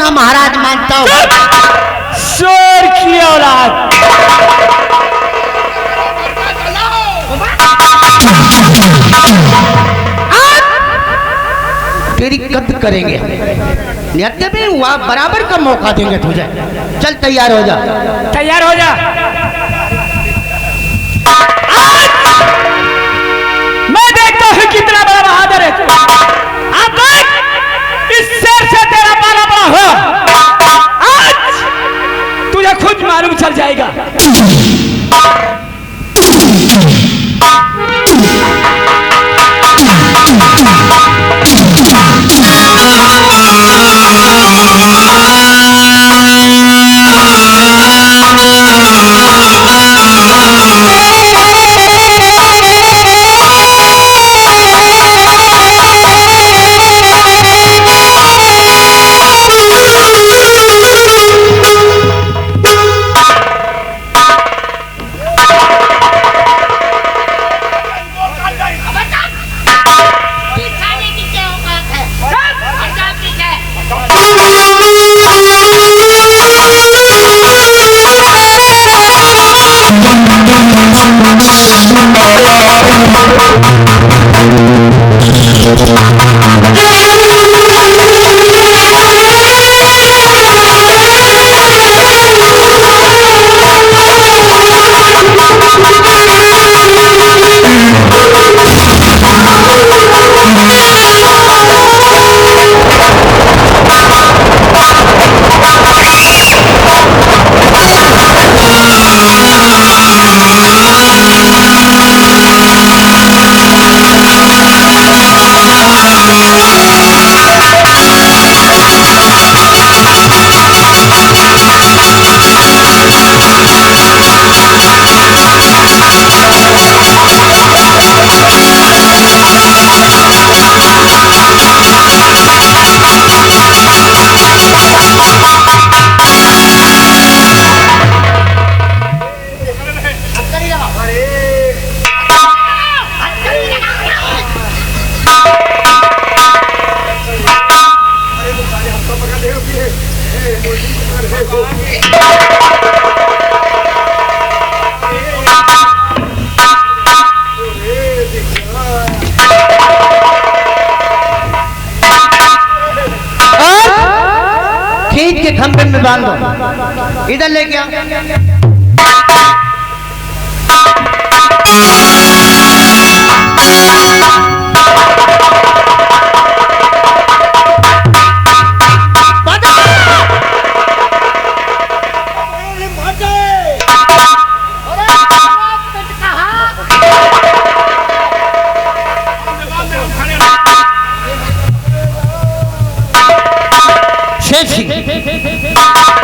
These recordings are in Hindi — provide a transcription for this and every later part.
ना महाराज मानता हूँ। चोर की औलाद। तेरी कद करेंगे, निहत्ते भी वहाँ बराबर का मौका देंगे तुझे। चल तैयार हो जा। तैयार हो जा। मैं देखता हूँ कितना बड़ा बहादुर है। अब देख, इस शेर से तेरा पाला बड़ा हो। आज तुझे खुद मालूम चल जाएगा। खींच के खंभे में बांध दो। इधर लेके आओ। शेर सिंह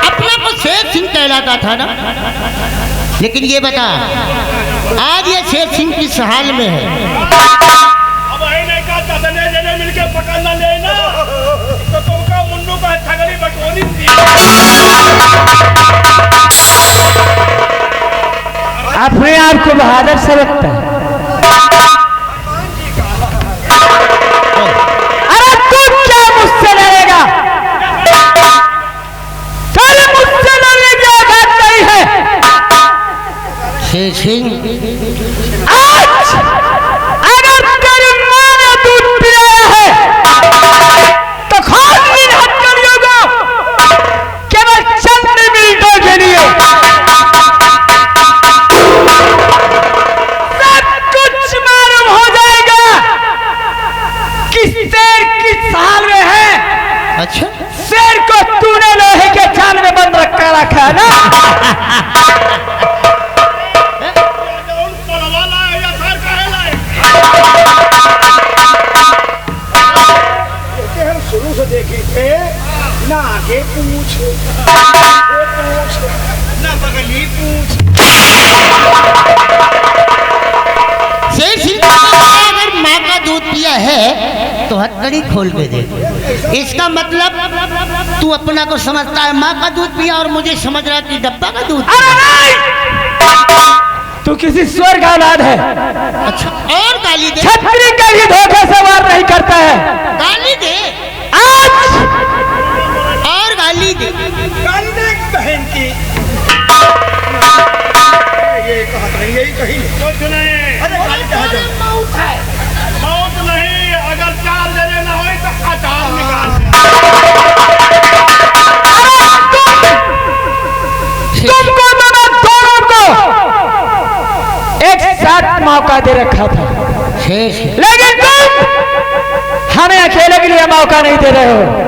अपने को शेर सिंह कहलाता था ना, लेकिन ये बता आज ये शेर सिंह किस हाल में है? अब नहीं का दसने जने मिलके पकड़ना लेना तो तुमका मुन्नू का छगड़ी बटोरी थी। अपने आप को बहादुर समझता है। अरे तू क्या मुझसे लड़ेगा? तेरे मुझसे लड़ने की औकात नहीं है। शेर सिंह आज अगर तेरी मां ने दूध पिलाया है तो खोल इन हथकड़ियों को केवल चंद मिनटों के लिए। सब कुछ मालूम हो जाएगा कि शेर किस हाल में है। अच्छा, शेर को तूने लोहे के जाल में बंद रखा है ना। शुरू से देखे थे ना आगे पूछ ना बगली पूछ। शेर सिंह अगर माँ का दूध पिया है तो हथकड़ी खोल के दे। इसका मतलब तू अपना को समझता है माँ का दूध पिया और मुझे समझ रहा कि डब्बा का दूध। अरे नहीं, तू किसी स्वर का औलाद है। अच्छा, और गाली दे। छतरी का भी धोखे से वार नहीं करता है। गाली दे आज और गाली दे। काली बहन की ये कहा था, यही कही कुछ नहीं। अरे खाली कहा जाए मौत है, मौत नहीं। अगर चार जने ना हो तो अचार निकाल। तुमको तो मैं दोनों को एक साथ मौका दे रखा था, शेष लेकिन तुम हमें अकेले के लिए मौका नहीं दे रहे हो।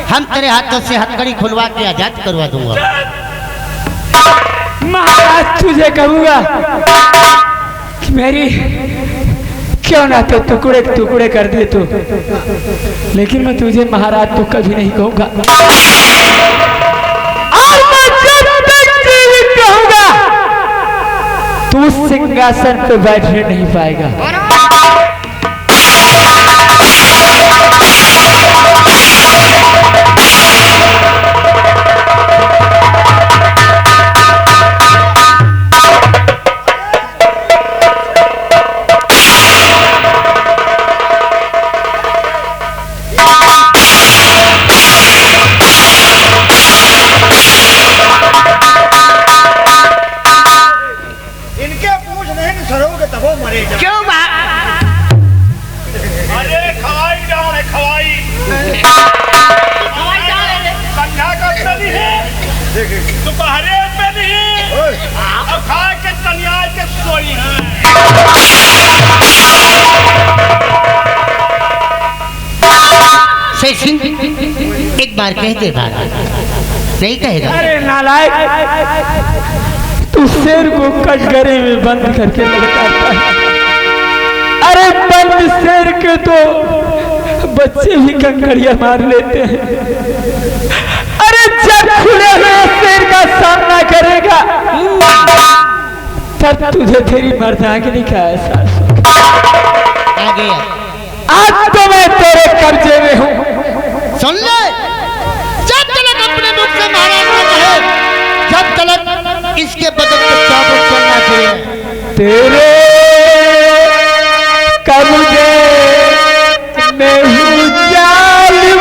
हम तेरे हाथों से हथकड़ी खुलवा के आजाद करवा दूंगा। महाराज तुझे कहूंगा कि मेरी क्यों ना तो टुकड़े टुकड़े कर दे तू, लेकिन मैं तुझे महाराज तो कभी नहीं कहूंगा। और मैं जब तक जीवित रहूंगा तू सिंहासन पे बैठने नहीं पाएगा। दोपहरे पे नहीं अब खा के तनिया के सोई है। शेष सिंह एक बार कह दे, बात नहीं कहेगा। अरे नालायक, तू शेर को कटघरे में बंद करके लड़काता है। अरे बंद शेर के तो बच्चे भी कंकड़िया मार लेते हैं। अरे जब खुले हुए शेर का सामना करेगा तब तुझे तेरी मर्दांगिनी का एहसास होगा। आ गया। आज तो मैं तेरे कब्जे में हूँ। सुन ले, जब तलक अपने मुख से महाराज ने कहे, जब तलक इसके बदन पे चाबुक चलना चाहिए। तेरे कब्जे में हूँ जालिम,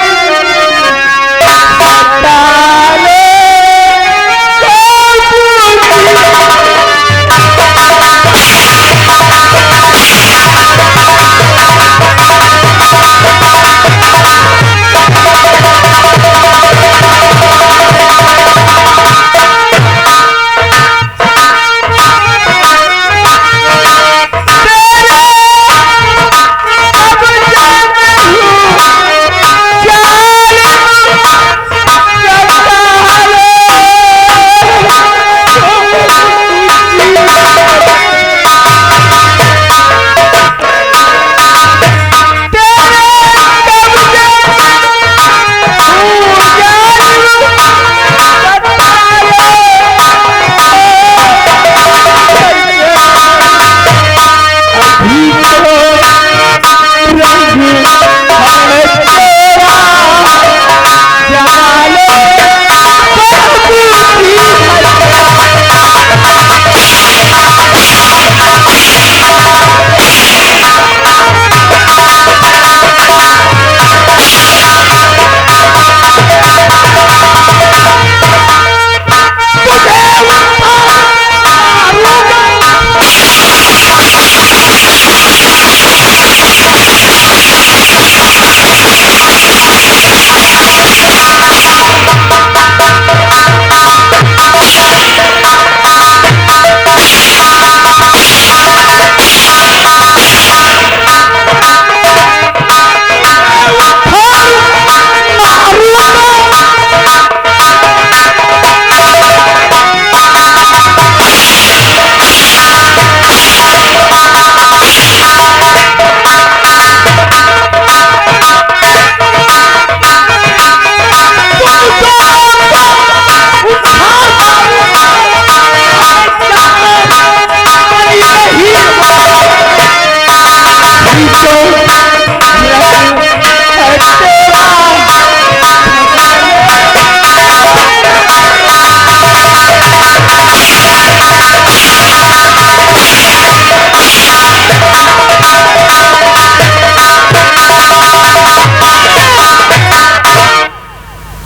ही तो रंग है तेरा।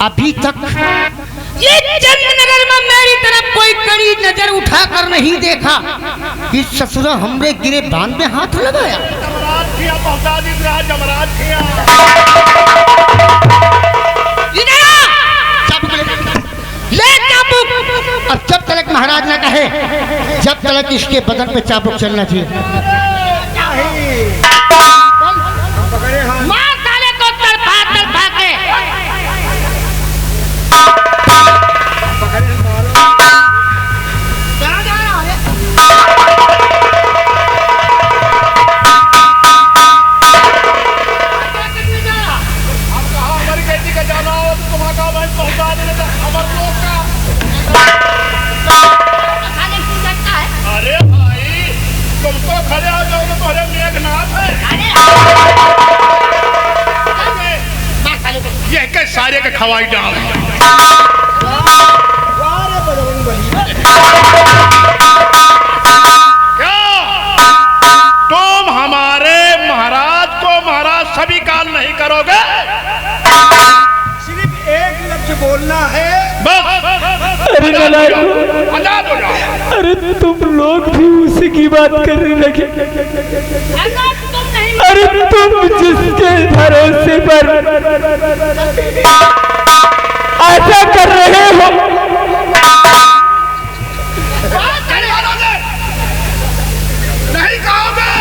अभी तक ये चंद्रनगर में मेरी तरफ कोई कड़ी नजर उठाकर नहीं देखा कि ससुरा हमरे गिरे बांध में हाथ लगाया। जमराज किया पहुंचा दी जमराज किया। ले चाबुक। अब जब तक महाराज न कहे जब तक इसके बदन पे चाबुक चलना चाहिए। मार साले को तड़पा तड़पा के। सारे के खवाई डाल क्या तुम हमारे महाराज को महाराज स्वीकार नहीं करोगे? सिर्फ एक लफ्ज बोलना है बस। अरे आजाद हो जाओ। अरे तुम लोग भी उसी की बात करने लगे। अरे तुम जिसके भरोसे पर ऐसा कर रहे हो नहीं कहोगे?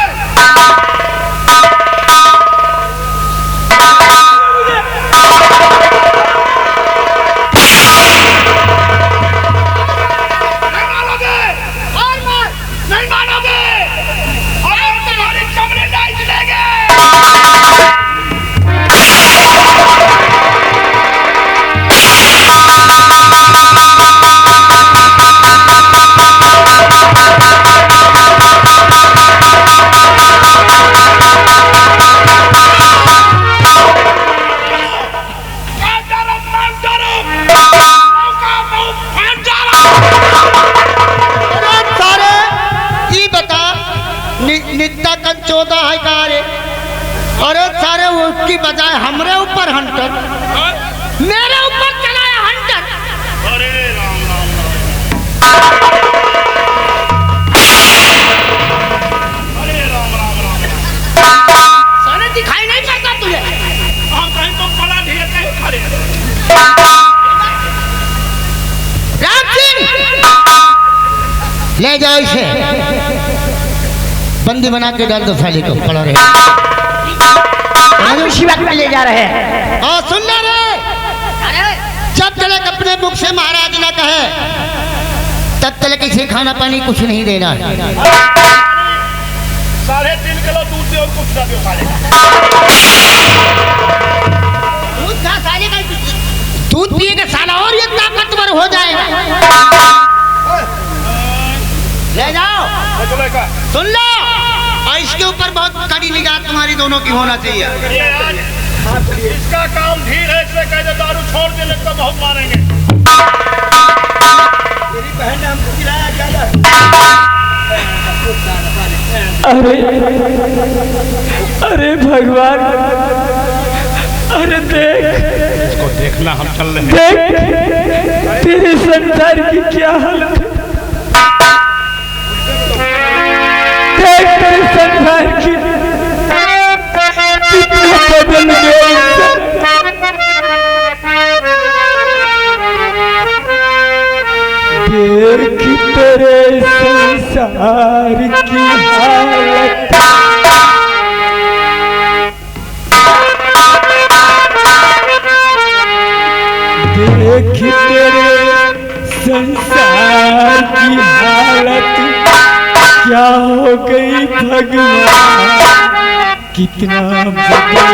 नहीं मानोगे और तुम्हारी चमड़े नहीं चलेंगे। नित्ता कन 14 है कारे और सारे उसकी बजाय हमरे ऊपर हंटर मेरे ऊपर चलाया हंटर। अरे राम राम अरे राम राम राम सारे दिखाई नहीं पड़ता तुझे? हम कहीं तो बड़ा ढेर कहीं खड़े। राम सिंह ले जाओ इसे बंदी बना के डाल दो साली को। पड़ा रहे उसी वक्त में ले जा रहे हैं। और सुनना रे जब तक अपने मुख से महाराज ना कहे तब तक इसे खाना पानी कुछ नहीं देना। 3.5 किलो दूध दे और कुछ ना दे साले। दूध पिएगा साला और ये ताकतवर हो जाएगा। ले जाओ सुन लो और इसके ऊपर बहुत कड़ी निगाह तुम्हारी दोनों की होना चाहिए। ये आज इसका काम धीर है इसलिए कह दे दारू छोड़ देने को बहुत मारेंगे। मेरी बहन ने हमको गिराया ज्यादा। अरे भगवान अरे देख इसको देखना हम चल रहे हैं। देख तेरे संसार की क्या हालत है। देख तेरे संसार की कितना बदल गया। देख तेरे संसार की हालत। देख तेरे संसार की हालत क्या हो गई भगवान कितना बदल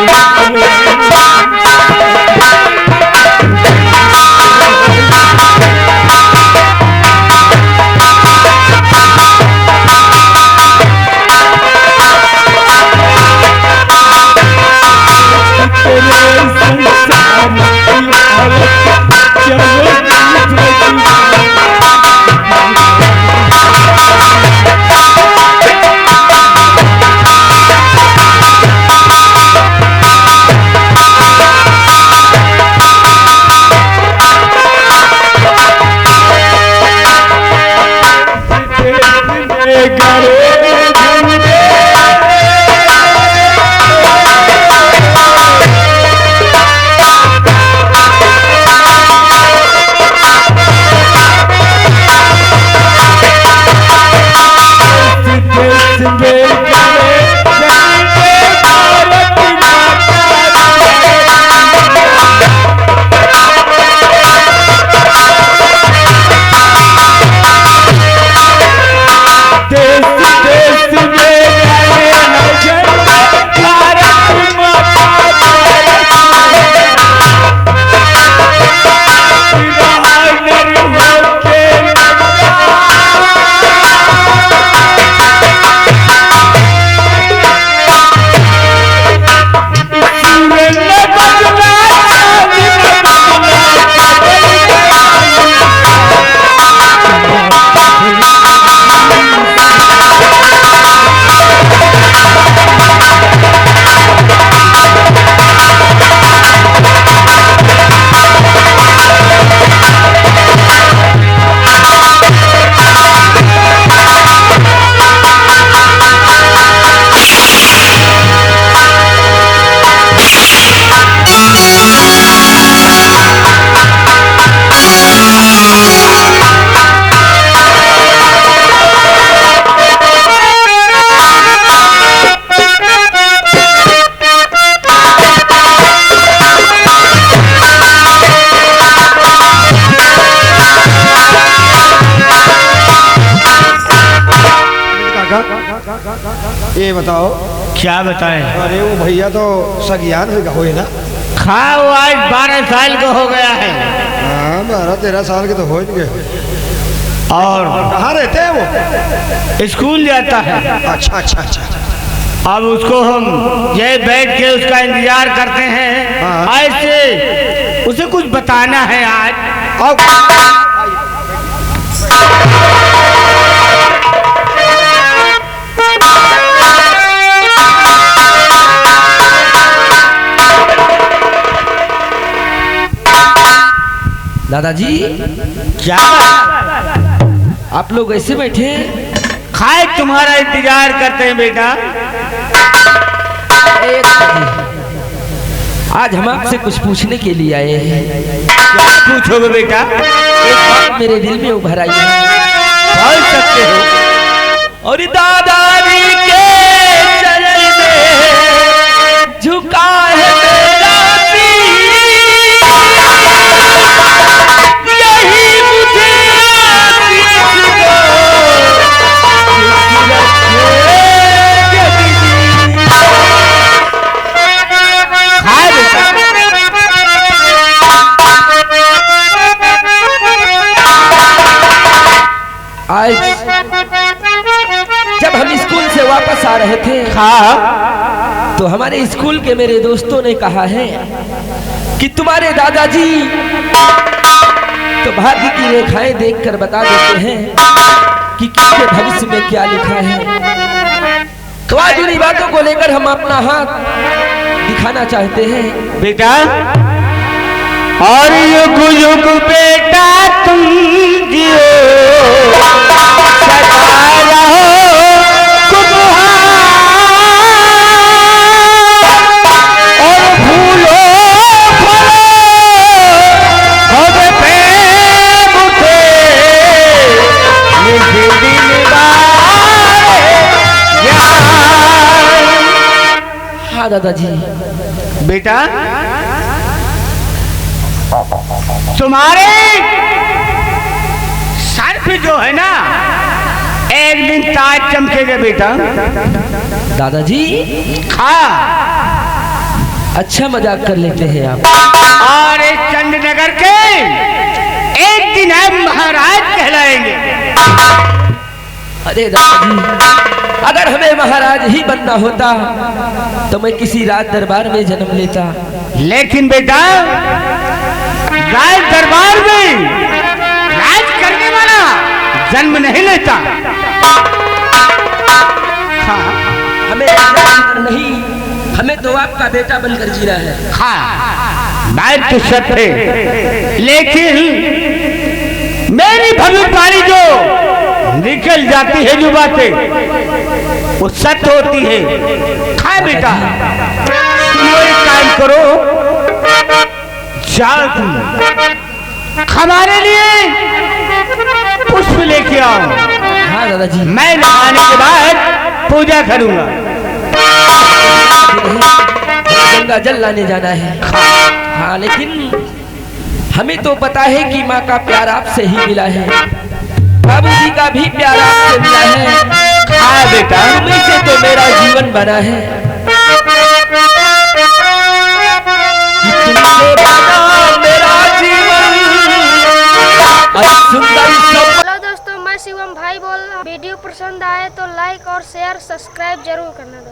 ये बताओ क्या बताएं? अरे वो भैया तो सज्ञान हो ना। हाँ वो आज 12 साल का हो गया है। हाँ 12-13 साल के तो हो गए। और कहाँ रहते हैं वो? स्कूल जाता है। अच्छा अच्छा अच्छा। अब उसको हम ये बैठ के उसका इंतजार करते हैं। हाँ। ऐसे उसे कुछ बताना है आज। आओ। दादाजी क्या आप लोग ऐसे बैठे हैं? खाए तुम्हारा इंतजार करते हैं बेटा। आज हम आपसे कुछ पूछने के लिए आए हैं। क्या पूछोगे बेटा? एक बात मेरे दिल में उभर आई है। बोल सकते हो। और दादाजी के चरण में झुका है मेरा सिर, यही मुझे आज जब हम स्कूल से वापस आ रहे थे तो हमारे स्कूल के मेरे दोस्तों ने कहा है कि तुम्हारे दादाजी तो भाग्य की रेखाएं देखकर बता देते हैं कि किसके भविष्य में क्या लिखा है। तो आज उन्हीं बातों को लेकर हम अपना हाथ दिखाना चाहते हैं। बेटा और युग युग बेटा तुम जियो, सदा रहो खुशहाल, और भूलो भले प्रेम उठे निज दिल बारे यार। हाँ दादाजी। बेटा तुम्हारे सर पे जो है ना एक दिन ताज चमकेगा बेटा। दादाजी खा। अच्छा मजाक कर लेते हैं आप। और इस चंडनगर के एक दिन हम महाराज कहलाएंगे। अरे दादाजी अगर हमें महाराज ही बनना होता तो मैं किसी राज दरबार में जन्म लेता। लेकिन बेटा राज दरबार में राज करने वाला जन्म नहीं लेता। हाँ। हमें राजा नहीं, हमें तो आपका बेटा बनकर जीना है। हाँ बात तो सच है, लेकिन मेरी भविष्यवाणी जो निकल जाती है जो बातें वो सच होती है। खा बेटा तुम एक काम करो, जाओ तुम हमारे लिए पुष्प लेके आओ। हाँ दादाजी। मैं नहाने के बाद पूजा करूंगा। गंगा जल लाने जाना है। हाँ लेकिन हमें तो पता है कि माँ का प्यार आपसे ही मिला है, बाबूजी का भी प्यार आपसे मिला है। हाँ बेटा तुम्हीं से तो मेरा जीवन बना है। तुमसे बना मेरा जीवन सुंदर। हेलो दोस्तों, मैं शिवम भाई बोल रहा हूँ। वीडियो पसंद आए तो लाइक और शेयर सब्सक्राइब जरूर करना।